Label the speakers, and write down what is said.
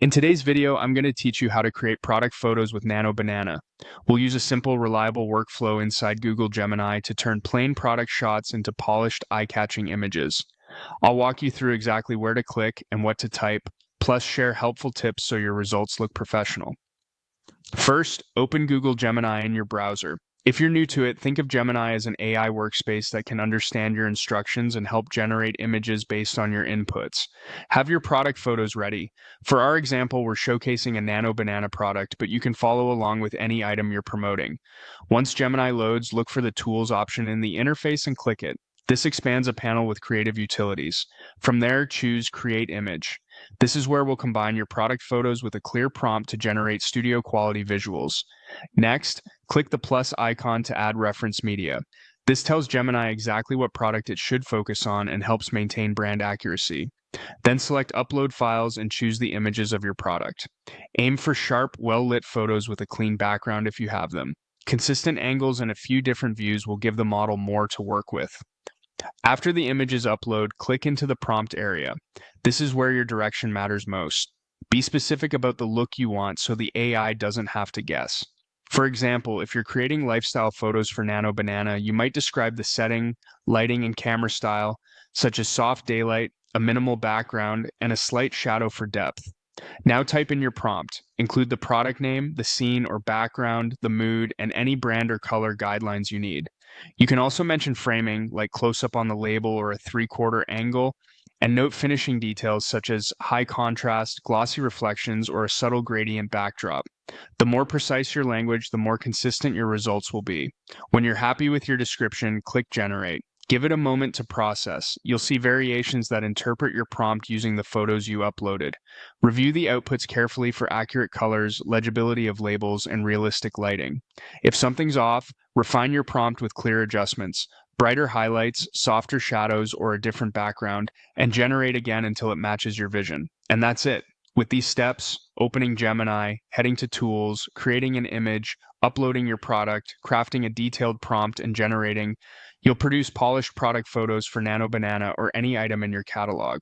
Speaker 1: In today's video, I'm going to teach you how to create product photos with Nano Banana. We'll use a simple, reliable workflow inside Google Gemini to turn plain product shots into polished, eye-catching images. I'll walk you through exactly where to click and what to type, plus share helpful tips so your results look professional. First, open Google Gemini in your browser. If you're new to it, think of Gemini as an AI workspace that can understand your instructions and help generate images based on your inputs. Have your product photos ready. For our example, we're showcasing a Nano Banana product, but you can follow along with any item you're promoting. Once Gemini loads, look for the Tools option in the interface and click it. This expands a panel with creative utilities. From there, choose Create Image. This is where we'll combine your product photos with a clear prompt to generate studio quality visuals. Next, click the plus icon to add reference media. This tells Gemini exactly what product it should focus on and helps maintain brand accuracy. Then select Upload Files and choose the images of your product. Aim for sharp, well-lit photos with a clean background if you have them. Consistent angles and a few different views will give the model more to work with. After the images upload, click into the prompt area. This is where your direction matters most. Be specific about the look you want so the AI doesn't have to guess. For example, if you're creating lifestyle photos for Nano Banana, you might describe the setting, lighting, and camera style, such as soft daylight, a minimal background, and a slight shadow for depth. Now type in your prompt. Include the product name, the scene or background, the mood, and any brand or color guidelines you need. You can also mention framing, like close-up on the label or a three-quarter angle, and note finishing details such as high contrast, glossy reflections, or a subtle gradient backdrop. The more precise your language, the more consistent your results will be. When you're happy with your description, click Generate. Give it a moment to process. You'll see variations that interpret your prompt using the photos you uploaded. Review the outputs carefully for accurate colors, legibility of labels, and realistic lighting. If something's off, refine your prompt with clear adjustments, brighter highlights, softer shadows, or a different background, and generate again until it matches your vision. And that's it. With these steps, opening Gemini, heading to Tools, creating an image, uploading your product, crafting a detailed prompt, and generating, you'll produce polished product photos for Nano Banana or any item in your catalog.